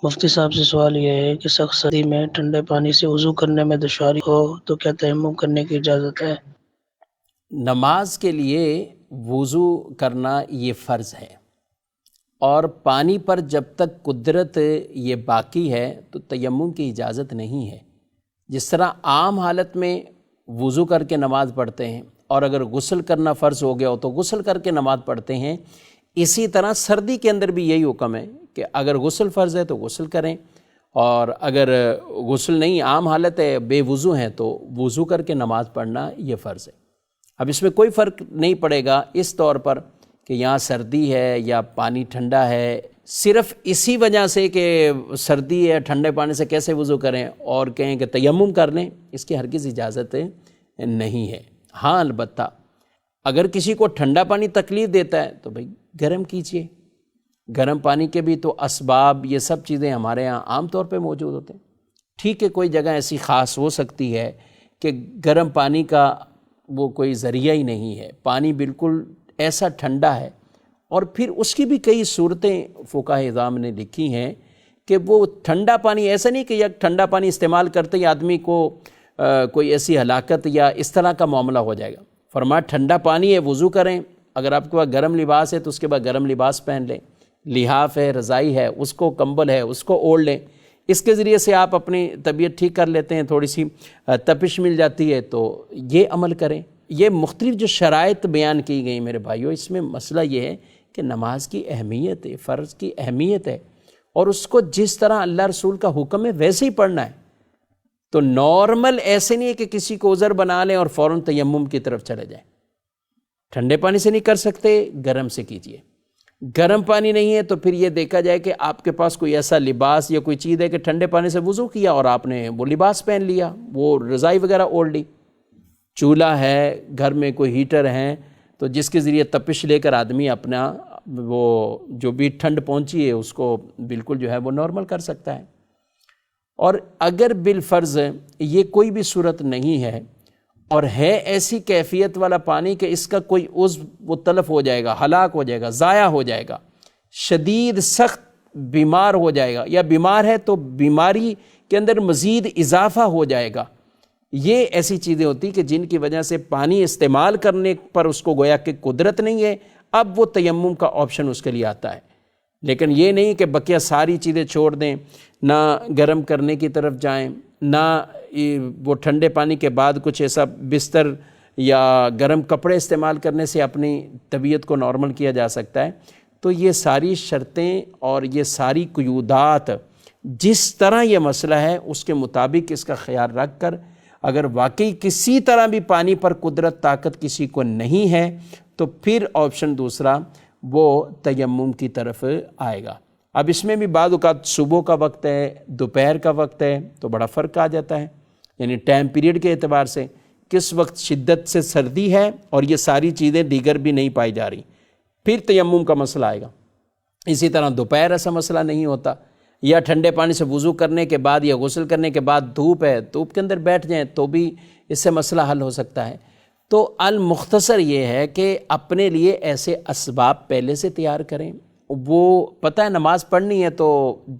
مفتی صاحب سے سوال یہ ہے کہ سخت سردی میں ٹھنڈے پانی سے وضو کرنے میں دشواری ہو تو کیا تیمم کرنے کی اجازت ہے؟ نماز کے لیے وضو کرنا یہ فرض ہے، اور پانی پر جب تک قدرت یہ باقی ہے تو تیمم کی اجازت نہیں ہے۔ جس طرح عام حالت میں وضو کر کے نماز پڑھتے ہیں، اور اگر غسل کرنا فرض ہو گیا ہو تو غسل کر کے نماز پڑھتے ہیں، اسی طرح سردی کے اندر بھی یہی حکم ہے کہ اگر غسل فرض ہے تو غسل کریں، اور اگر غسل نہیں، عام حالت ہے، بے وضو ہیں، تو وضو کر کے نماز پڑھنا یہ فرض ہے۔ اب اس میں کوئی فرق نہیں پڑے گا اس طور پر کہ یہاں سردی ہے یا پانی ٹھنڈا ہے، صرف اسی وجہ سے کہ سردی ہے، ٹھنڈے پانی سے کیسے وضو کریں اور کہیں کہ تیمم کر لیں، اس کی ہرگز اجازت نہیں ہے۔ ہاں البتہ اگر کسی کو ٹھنڈا پانی تکلیف دیتا ہے تو بھئی گرم کیجئے، گرم پانی کے بھی تو اسباب، یہ سب چیزیں ہمارے ہاں عام طور پہ موجود ہوتے ہیں۔ ٹھیک ہے، کوئی جگہ ایسی خاص ہو سکتی ہے کہ گرم پانی کا وہ کوئی ذریعہ ہی نہیں ہے، پانی بالکل ایسا ٹھنڈا ہے، اور پھر اس کی بھی کئی صورتیں فقہاء اعظام نے لکھی ہیں کہ وہ ٹھنڈا پانی ایسا نہیں کہ یک ٹھنڈا پانی استعمال کرتے ہی آدمی کو کوئی ایسی ہلاکت یا اس طرح کا معاملہ ہو جائے گا۔ فرمایا ٹھنڈا پانی ہے، وضو کریں، اگر آپ کے پاس گرم لباس ہے تو اس کے بعد گرم لباس پہن لیں، لحاف ہے، رضائی ہے، اس کو، کمبل ہے، اس کو اوڑھ لیں، اس کے ذریعے سے آپ اپنی طبیعت ٹھیک کر لیتے ہیں، تھوڑی سی تپش مل جاتی ہے، تو یہ عمل کریں۔ یہ مختلف جو شرائط بیان کی گئی میرے بھائیوں، اس میں مسئلہ یہ ہے کہ نماز کی اہمیت ہے، فرض کی اہمیت ہے، اور اس کو جس طرح اللہ رسول کا حکم ہے ویسے ہی پڑھنا ہے۔ تو نارمل ایسے نہیں ہے کہ کسی کو عذر بنا لیں اور فوراً تیمم کی طرف چلے جائیں۔ ٹھنڈے پانی سے نہیں کر سکتے، گرم سے کیجئے۔ گرم پانی نہیں ہے تو پھر یہ دیکھا جائے کہ آپ کے پاس کوئی ایسا لباس یا کوئی چیز ہے کہ ٹھنڈے پانی سے وضو کیا اور آپ نے وہ لباس پہن لیا، وہ رضائی وغیرہ اوڑھ لی، چولہا ہے، گھر میں کوئی ہیٹر ہے، تو جس کے ذریعے تپش لے کر آدمی اپنا وہ جو بھی ٹھنڈ پہنچی ہے اس کو بالکل جو ہے وہ نارمل کر سکتا ہے۔ اور اگر بالفرض یہ کوئی بھی صورت نہیں ہے اور ہے ایسی کیفیت والا پانی کہ اس کا کوئی عضو وہ تلف ہو جائے گا، ہلاک ہو جائے گا، ضائع ہو جائے گا، شدید سخت بیمار ہو جائے گا، یا بیمار ہے تو بیماری کے اندر مزید اضافہ ہو جائے گا، یہ ایسی چیزیں ہوتی کہ جن کی وجہ سے پانی استعمال کرنے پر اس کو گویا کہ قدرت نہیں ہے، اب وہ تیمم کا آپشن اس کے لیے آتا ہے۔ لیکن یہ نہیں کہ بقیہ ساری چیزیں چھوڑ دیں، نہ گرم کرنے کی طرف جائیں، نہ وہ ٹھنڈے پانی کے بعد کچھ ایسا بستر یا گرم کپڑے استعمال کرنے سے اپنی طبیعت کو نارمل کیا جا سکتا ہے۔ تو یہ ساری شرطیں اور یہ ساری قیودات، جس طرح یہ مسئلہ ہے اس کے مطابق اس کا خیال رکھ کر، اگر واقعی کسی طرح بھی پانی پر قدرت طاقت کسی کو نہیں ہے تو پھر آپشن دوسرا وہ تیمم کی طرف آئے گا۔ اب اس میں بھی بعض اوقات صبح کا وقت ہے، دوپہر کا وقت ہے، تو بڑا فرق آ جاتا ہے، یعنی ٹائم پیریڈ کے اعتبار سے کس وقت شدت سے سردی ہے اور یہ ساری چیزیں دیگر بھی نہیں پائی جا رہی، پھر تیمم کا مسئلہ آئے گا۔ اسی طرح دوپہر ایسا مسئلہ نہیں ہوتا، یا ٹھنڈے پانی سے وضو کرنے کے بعد یا غسل کرنے کے بعد دھوپ ہے، دھوپ کے اندر بیٹھ جائیں تو بھی اس سے مسئلہ حل ہو سکتا ہے۔ تو المختصر یہ ہے کہ اپنے لیے ایسے اسباب پہلے سے تیار کریں۔ وہ پتہ ہے نماز پڑھنی ہے تو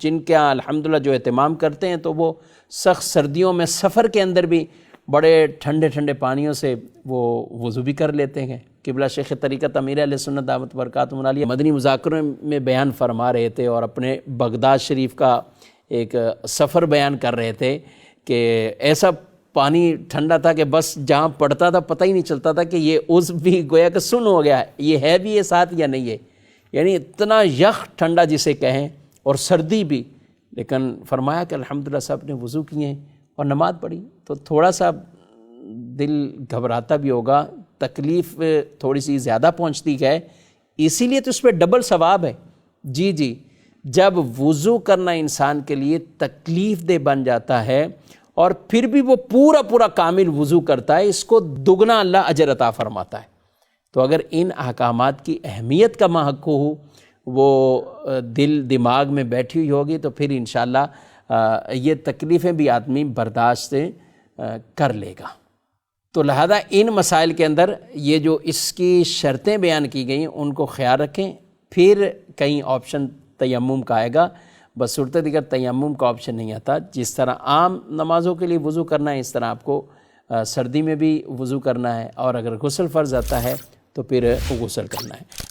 جن کے الحمدللہ جو اہتمام کرتے ہیں تو وہ سخت سردیوں میں سفر کے اندر بھی بڑے ٹھنڈے ٹھنڈے پانیوں سے وہ وضو بھی کر لیتے ہیں۔ قبلہ شیخ طریقت امیر اہل سنت دعوت برکاتہ علیہ مدنی مذاکروں میں بیان فرما رہے تھے، اور اپنے بغداد شریف کا ایک سفر بیان کر رہے تھے کہ ایسا پانی ٹھنڈا تھا کہ بس جہاں پڑتا تھا پتہ ہی نہیں چلتا تھا کہ یہ عضو بھی گویا کہ سن ہو گیا ہے، یہ ہے بھی یہ ساتھ یا نہیں ہے، یعنی اتنا یخ ٹھنڈا جسے کہیں، اور سردی بھی۔ لیکن فرمایا کہ الحمدللہ سب نے وضو کیے ہیں اور نماز پڑھی، تو تھوڑا سا دل گھبراتا بھی ہوگا، تکلیف تھوڑی سی زیادہ پہنچتی ہے، اسی لیے تو اس پہ ڈبل ثواب ہے۔ جی جب وضو کرنا انسان کے لیے تکلیف دہ بن جاتا ہے اور پھر بھی وہ پورا کامل وضو کرتا ہے، اس کو دگنا اللہ اجر عطا فرماتا ہے۔ تو اگر ان احکامات کی اہمیت کا محق ہو، وہ دل دماغ میں بیٹھی ہوئی ہوگی، تو پھر انشاءاللہ یہ تکلیفیں بھی آدمی برداشت کر لے گا۔ تو لہذا ان مسائل کے اندر یہ جو اس کی شرطیں بیان کی گئیں ان کو خیال رکھیں، پھر کہیں آپشن تیمم کا آئے گا، بس صورت دیگر تیمم کا آپشن نہیں آتا. جس طرح عام نمازوں کے لیے وضو کرنا ہے اس طرح آپ کو سردی میں بھی وضو کرنا ہے، اور اگر غسل فرض آتا ہے تو پھر غسل کرنا ہے.